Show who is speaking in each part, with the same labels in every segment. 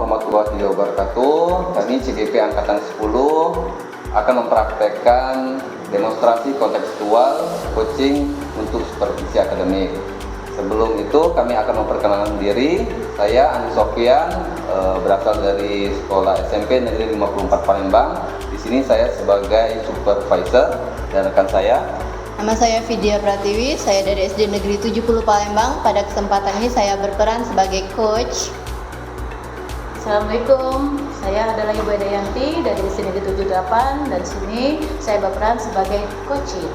Speaker 1: warahmatullahi wabarakatuh. Kami CGP Angkatan 10 akan mempraktekkan demonstrasi kontekstual coaching untuk supervisi akademik. Sebelum itu kami akan memperkenalkan diri. Saya Andi Sofyan, berasal dari Sekolah SMP Negeri 54 Palembang. Di sini saya sebagai supervisor dan rekan saya.
Speaker 2: Nama saya Vidya Pratiwi, saya dari SD Negeri 70 Palembang. Pada kesempatan ini saya berperan sebagai coach.
Speaker 3: Assalamualaikum, saya adalah Ibu Eda Yanti dari SD Negeri 78 dan sini saya berperan sebagai coaching.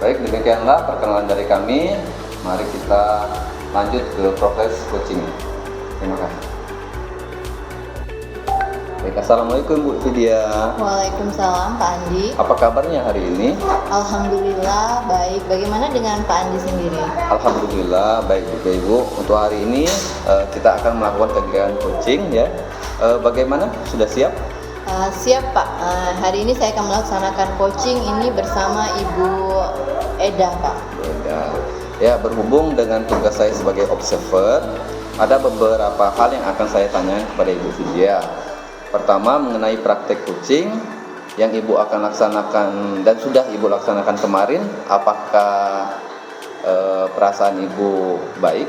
Speaker 1: Baik, demikianlah perkenalan dari kami. Mari kita lanjut ke proses coaching. Terima kasih. Baik, assalamualaikum Bu Vidya.
Speaker 2: Waalaikumsalam Pak Andi.
Speaker 1: Apa kabarnya hari ini?
Speaker 2: Alhamdulillah baik. Bagaimana dengan Pak Andi sendiri?
Speaker 1: Alhamdulillah baik juga Ibu. Untuk hari ini kita akan melakukan kegiatan coaching ya. Bagaimana? Sudah siap?
Speaker 2: Siap Pak. Hari ini saya akan melaksanakan coaching ini bersama Ibu Eda Pak.
Speaker 1: Ya, berhubung dengan tugas saya sebagai observer, ada beberapa hal yang akan saya tanya kepada Ibu Vidya. Pertama, mengenai praktek coaching yang Ibu akan laksanakan dan sudah Ibu laksanakan kemarin, apakah perasaan Ibu baik?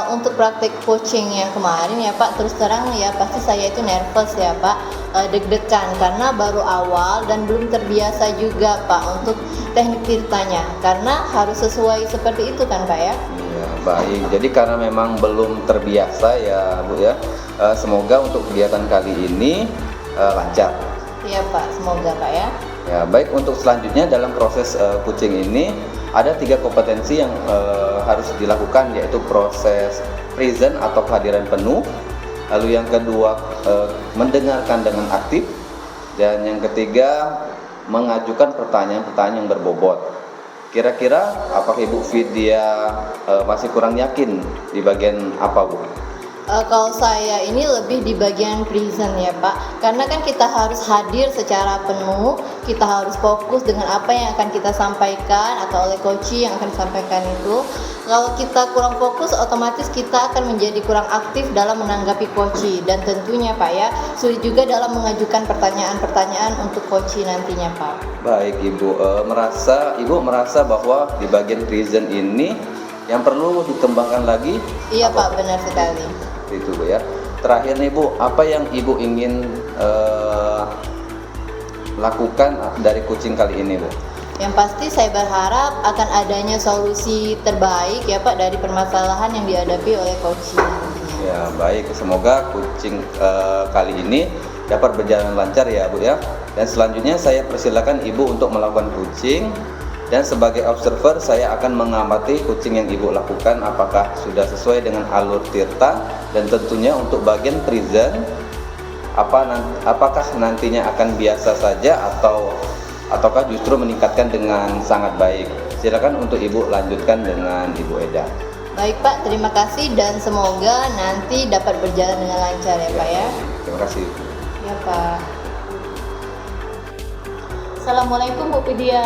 Speaker 2: Untuk praktek coaching yang kemarin ya Pak, terus terang ya pasti saya itu nervous ya Pak, deg-degan karena baru awal dan belum terbiasa juga Pak untuk teknik tirtanya, karena harus sesuai seperti itu kan Pak ya?
Speaker 1: Ya, baik. Jadi karena memang belum terbiasa ya Bu ya, semoga untuk kegiatan kali ini lancar.
Speaker 2: Iya Pak, semoga Pak ya.
Speaker 1: Ya, baik, untuk selanjutnya dalam proses coaching ini ada 3 kompetensi yang harus dilakukan, yaitu proses present atau kehadiran penuh, lalu yang kedua mendengarkan dengan aktif, dan yang ketiga mengajukan pertanyaan-pertanyaan yang berbobot. Kira-kira apakah Ibu Vidya masih kurang yakin di bagian apa Bu?
Speaker 2: Kalau saya ini lebih di bagian present ya Pak, karena kan kita harus hadir secara penuh, kita harus fokus dengan apa yang akan kita sampaikan atau oleh coach yang akan disampaikan itu. Kalau kita kurang fokus, otomatis kita akan menjadi kurang aktif dalam menanggapi coach, dan tentunya Pak ya, sulit juga dalam mengajukan pertanyaan-pertanyaan untuk coach nantinya Pak.
Speaker 1: Baik Ibu, Ibu merasa bahwa di bagian present ini yang perlu dikembangkan lagi?
Speaker 2: Iya Pak, benar sekali.
Speaker 1: Itu Bu ya. Terakhir nih Bu, apa yang Ibu ingin lakukan dari coaching kali ini Bu?
Speaker 2: Yang pasti saya berharap akan adanya solusi terbaik ya Pak dari permasalahan yang dihadapi oleh coach.
Speaker 1: Ya baik, semoga coaching kali ini dapat berjalan lancar ya Bu ya. Dan selanjutnya saya persilakan Ibu untuk melakukan coaching. Dan sebagai observer saya akan mengamati coaching yang Ibu lakukan apakah sudah sesuai dengan alur tirta, dan tentunya untuk bagian present apakah nantinya akan biasa saja ataukah justru meningkatkan dengan sangat baik. Silakan untuk Ibu lanjutkan dengan Ibu Eda.
Speaker 2: Baik Pak, terima kasih dan semoga nanti dapat berjalan dengan lancar ya Pak ya.
Speaker 1: Terima kasih.
Speaker 2: Ya Pak.
Speaker 3: Assalamualaikum Bu Vidya,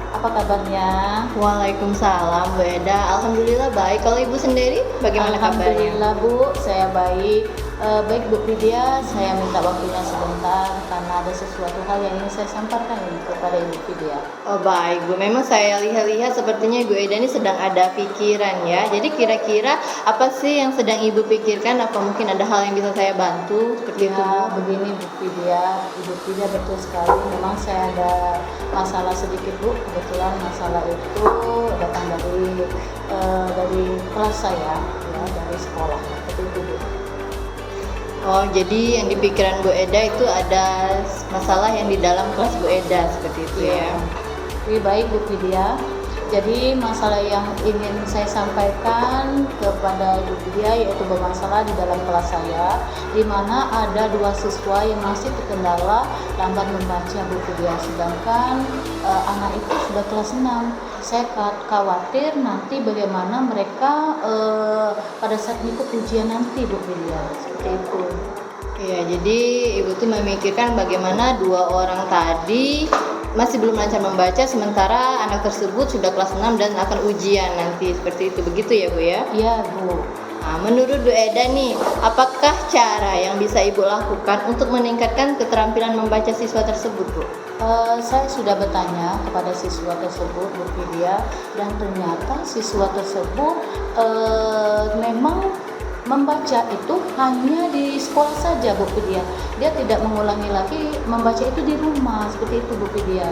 Speaker 3: apa kabarnya?
Speaker 2: Waalaikumsalam Bu Eda, alhamdulillah baik. Kalau Ibu sendiri bagaimana kabarnya?
Speaker 3: Alhamdulillah Bu, saya baik. Baik Bu Vidya, saya minta waktunya sebentar karena ada sesuatu hal yang ingin saya sampaikan kepada Ibu Vidya.
Speaker 2: Oh baik Bu, memang saya lihat sepertinya Ibu Eda ini sedang ada pikiran ya. Jadi kira-kira apa sih yang sedang Ibu pikirkan? Apa mungkin ada hal yang bisa saya bantu seperti itu Bu?
Speaker 3: Begini Bu Vidya, Ibu Vidya betul sekali. Memang saya ada masalah sedikit Bu. Kebetulan masalah itu datang dari kelas saya, ya, dari sekolah. Seperti itu Bu.
Speaker 2: Oh, jadi yang di pikiran Bu Eda itu ada masalah yang di dalam kelas Bu Eda seperti itu ya.
Speaker 3: Lebih baik Bu Vidya. Jadi masalah yang ingin saya sampaikan kepada Ibu Vidya yaitu bermasalah di dalam kelas saya, di mana ada 2 siswa yang masih terkendala lambat membaca Bu Vidya, sedangkan anak itu sudah kelas 6. Saya khawatir nanti bagaimana mereka pada saat ikut ujian nanti Bu Vidya, seperti itu.
Speaker 2: Iya, jadi Ibu tuh memikirkan bagaimana 2 orang tadi masih belum lancar membaca, sementara anak tersebut sudah kelas 6 dan akan ujian nanti, seperti itu. Begitu ya Bu ya?
Speaker 3: Iya Bu.
Speaker 2: Nah, menurut Bu Eda nih, apakah cara yang bisa Ibu lakukan untuk meningkatkan keterampilan membaca siswa tersebut, Bu?
Speaker 3: Saya sudah bertanya kepada siswa tersebut, Bu Vidya, dan ternyata siswa tersebut memang membaca itu hanya di sekolah saja, Bu Vidya. Dia tidak mengulangi lagi membaca itu di rumah, seperti itu, Bu Vidya.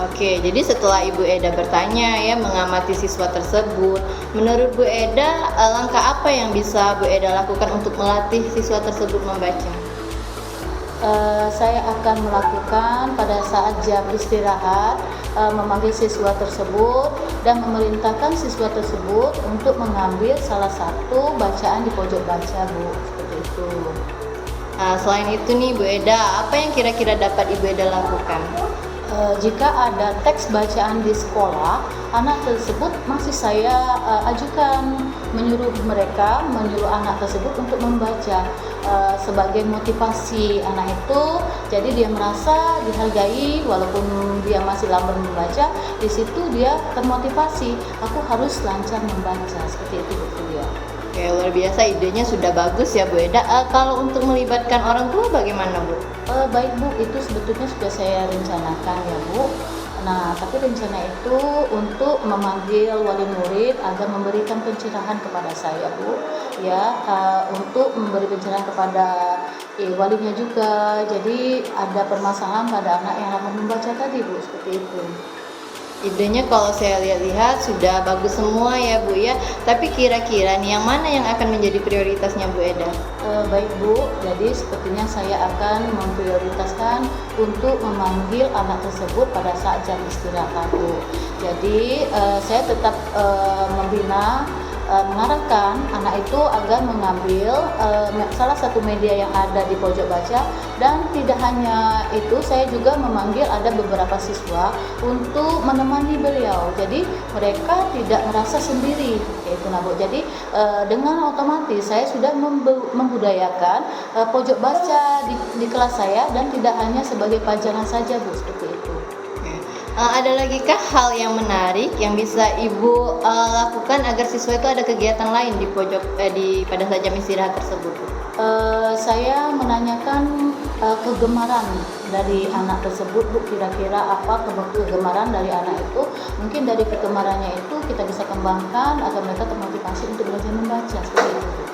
Speaker 2: Oke, jadi setelah Ibu Eda bertanya ya mengamati siswa tersebut, menurut Bu Eda langkah apa yang bisa Bu Eda lakukan untuk melatih siswa tersebut membaca?
Speaker 3: Saya akan melakukan pada saat jam istirahat, memanggil siswa tersebut dan memerintahkan siswa tersebut untuk mengambil salah satu bacaan di pojok baca, Bu, seperti itu.
Speaker 2: Nah, selain itu nih Bu Eda, apa yang kira-kira dapat Ibu Eda lakukan?
Speaker 3: Jika ada teks bacaan di sekolah, anak tersebut masih saya ajukan menyuruh anak tersebut untuk membaca sebagai motivasi anak itu. Jadi dia merasa dihargai walaupun dia masih lambat membaca. Di situ dia termotivasi, aku harus lancar membaca, seperti itu, Bu Vidya.
Speaker 2: Oke, luar biasa, idenya sudah bagus ya Bu Eda. Kalau untuk melibatkan orang tua bagaimana, Bu?
Speaker 3: Baik, Bu, itu sebetulnya sudah saya rencanakan ya, Bu. Nah, tapi rencana itu untuk memanggil wali murid agar memberikan pencerahan kepada saya, Bu. Ya, untuk memberi pencerahan kepada walinya juga. Jadi ada permasalahan pada anak yang lambat membaca tadi, Bu, seperti itu.
Speaker 2: Idenya kalau saya lihat-lihat sudah bagus semua ya Bu ya. Tapi kira-kira nih yang mana yang akan menjadi prioritasnya Bu Eda?
Speaker 3: Baik, Bu, jadi sepertinya saya akan memprioritaskan untuk memanggil anak tersebut pada saat jam istirahat, Bu. Jadi saya tetap mengarahkan anak itu agar mengambil salah satu media yang ada di pojok baca, dan tidak hanya itu, saya juga memanggil ada beberapa siswa untuk menemani beliau. Jadi mereka tidak merasa sendiri, yaitu Bu. Jadi dengan otomatis saya sudah membudayakan pojok baca di kelas saya, dan tidak hanya sebagai pajangan saja, Bu, seperti itu.
Speaker 2: Ada lagi kah hal yang menarik yang bisa Ibu lakukan agar siswa itu ada kegiatan lain di pada saat jam istirahat tersebut, Bu?
Speaker 3: Saya menanyakan kegemaran dari anak tersebut, Bu. Kira-kira apa kegemaran dari anak itu? Mungkin dari kegemarannya itu kita bisa kembangkan agar mereka termotivasi untuk belajar membaca, seperti itu, Bu.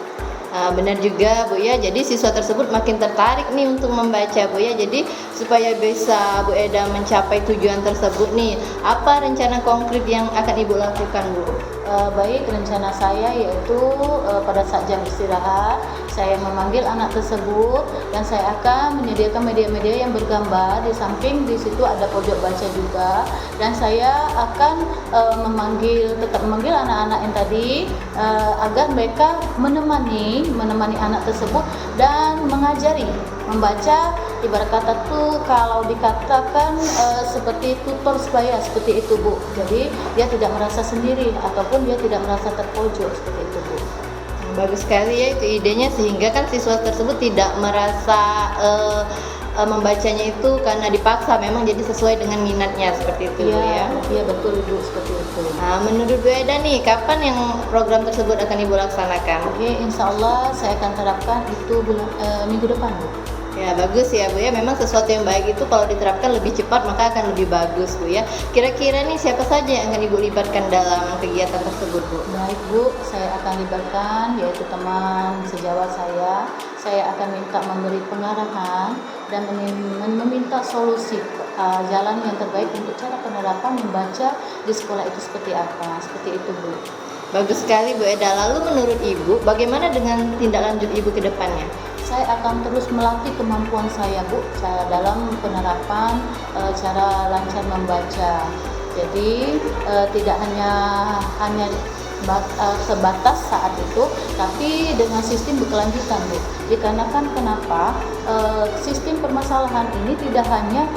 Speaker 2: Benar juga Bu ya, jadi siswa tersebut makin tertarik nih untuk membaca Bu ya. Jadi supaya bisa Bu Eda mencapai tujuan tersebut nih, apa rencana konkret yang akan Ibu lakukan, Bu?
Speaker 3: Baik, rencana saya yaitu pada saat jam istirahat saya memanggil anak tersebut, dan saya akan menyediakan media-media yang bergambar. Di samping di situ ada pojok baca juga, dan saya akan tetap memanggil anak-anak yang tadi agar mereka menemani anak tersebut dan mengajari membaca. Ibarat kata tuh kalau dikatakan seperti tutor sebaya, seperti itu, Bu. Jadi dia tidak merasa sendiri ataupun dia tidak merasa terpojok, seperti itu, Bu.
Speaker 2: Bagus sekali ya itu idenya, sehingga kan siswa tersebut tidak merasa membacanya itu karena dipaksa, memang jadi sesuai dengan minatnya, seperti itu ya.
Speaker 3: Iya, betul, Ibu, seperti itu.
Speaker 2: Nah, menurut Bu Eda nih, kapan yang program tersebut akan Ibu laksanakan?
Speaker 3: Oke, insya Allah saya akan terapkan itu minggu depan, Bu.
Speaker 2: Ya bagus ya Bu ya, memang sesuatu yang baik itu kalau diterapkan lebih cepat maka akan lebih bagus Bu ya. Kira-kira nih siapa saja yang akan Ibu libatkan dalam kegiatan tersebut, Bu?
Speaker 3: Baik, Bu, saya akan libatkan yaitu teman sejawat saya. Saya akan minta memberi pengarahan dan meminta solusi jalan yang terbaik untuk cara penerapan membaca di sekolah itu seperti apa, seperti itu, Bu.
Speaker 2: Bagus sekali Bu Eda. Lalu menurut Ibu, bagaimana dengan tindak lanjut Ibu ke depannya?
Speaker 3: Saya akan terus melatih kemampuan saya, Bu, dalam penerapan cara lancar membaca. Jadi tidak hanya sebatas saat itu, tapi dengan sistem berkelanjutan, Bu. Dikarenakan kenapa sistem permasalahan ini tidak hanya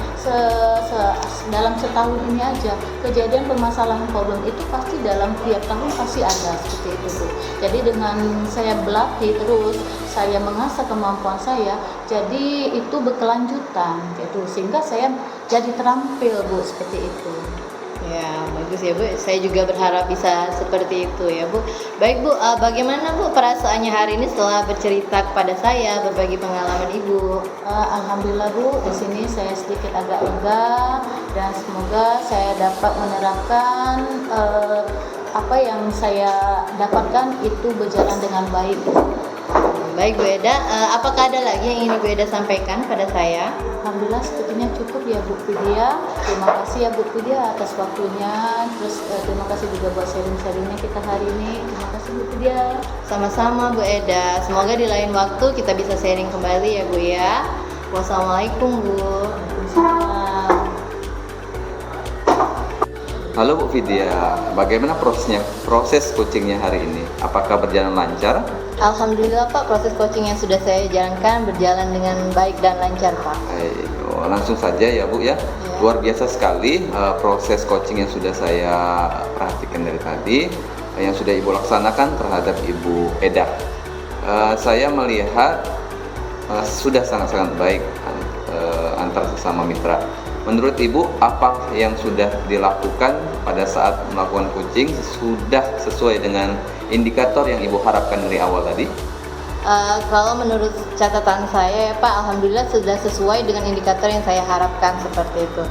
Speaker 3: dalam setahun ini aja. Kejadian permasalahan problem itu pasti dalam tiap tahun pasti ada, seperti itu, Bu. Jadi dengan saya berlatih terus, saya mengasah kemampuan saya, jadi itu berkelanjutan gitu, sehingga saya jadi terampil, Bu, seperti itu.
Speaker 2: Ya, Ya, bagus ya Bu. Saya juga berharap bisa seperti itu ya Bu. Baik Bu, bagaimana Bu perasaannya hari ini setelah bercerita kepada saya, berbagi pengalaman Ibu?
Speaker 3: Alhamdulillah Bu, di sini saya sedikit agak lega dan semoga saya dapat menerapkan apa yang saya dapatkan itu berjalan dengan baik.
Speaker 2: Baik Bu Eda, apakah ada lagi yang ingin Bu Eda sampaikan pada saya?
Speaker 3: Alhamdulillah sepertinya cukup ya Bu Vidya. Terima kasih ya Bu Vidya atas waktunya. Terus terima kasih juga buat sharing-sharingnya kita hari ini. Terima kasih Bu Vidya.
Speaker 2: Sama-sama Bu Eda, semoga di lain waktu kita bisa sharing kembali ya Bu ya. Wassalamualaikum Bu.
Speaker 3: Waalaikumsalam.
Speaker 1: Halo Bu Vidya, bagaimana proses coachingnya hari ini? Apakah berjalan lancar?
Speaker 2: Alhamdulillah Pak, proses coaching yang sudah saya jalankan berjalan dengan baik dan lancar Pak.
Speaker 1: Baik, langsung saja ya Bu ya. Luar biasa sekali proses coaching yang sudah saya perhatikan dari tadi, yang sudah Ibu laksanakan terhadap Ibu Eda. Saya melihat sudah sangat-sangat baik antar sesama mitra. Menurut Ibu, apa yang sudah dilakukan pada saat melakukan coaching sudah sesuai dengan indikator yang Ibu harapkan dari awal tadi?
Speaker 2: Kalau menurut catatan saya ya Pak, alhamdulillah sudah sesuai dengan indikator yang saya harapkan seperti itu.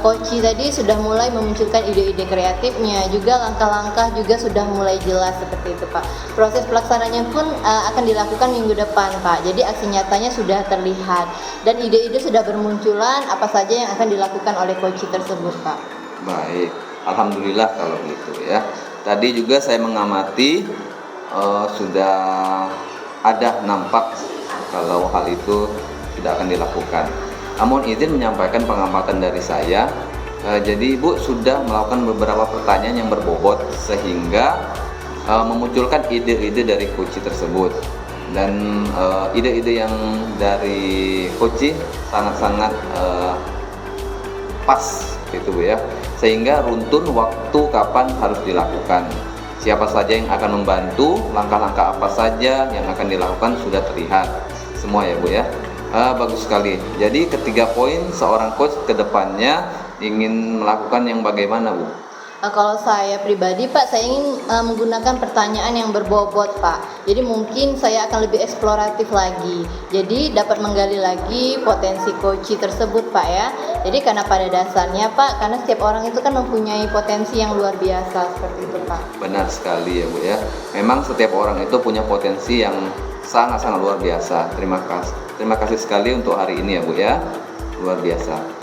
Speaker 2: Coach tadi sudah mulai memunculkan ide-ide kreatifnya, juga langkah-langkah juga sudah mulai jelas seperti itu Pak. Proses pelaksananya pun akan dilakukan minggu depan Pak. Jadi aksi nyatanya sudah terlihat dan ide-ide sudah bermunculan apa saja yang akan dilakukan oleh coach tersebut Pak.
Speaker 1: Baik, alhamdulillah kalau gitu ya. Tadi juga saya mengamati sudah ada nampak kalau hal itu tidak akan dilakukan. Namun izin menyampaikan pengamatan dari saya. Jadi Ibu sudah melakukan beberapa pertanyaan yang berbobot sehingga memunculkan ide-ide dari coach tersebut. Dan ide-ide yang dari coach sangat-sangat pas gitu Bu ya. Sehingga runtun waktu kapan harus dilakukan. Siapa saja yang akan membantu, langkah-langkah apa saja yang akan dilakukan sudah terlihat semua ya Bu ya. Bagus sekali. Jadi ketiga poin seorang coach ke depannya ingin melakukan yang bagaimana Bu?
Speaker 2: Kalau saya pribadi Pak, saya ingin menggunakan pertanyaan yang berbobot Pak. Jadi mungkin saya akan lebih eksploratif lagi. Jadi dapat menggali lagi potensi coach tersebut Pak ya. Jadi karena pada dasarnya Pak, karena setiap orang itu kan mempunyai potensi yang luar biasa seperti itu Pak.
Speaker 1: Benar sekali ya Bu ya. Memang setiap orang itu punya potensi yang sangat-sangat luar biasa. Terima kasih sekali untuk hari ini ya Bu ya. Luar biasa.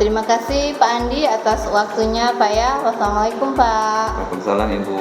Speaker 2: Terima kasih Pak Andi atas waktunya Pak ya. Wassalamualaikum Pak.
Speaker 1: Waalaikumsalam Ibu.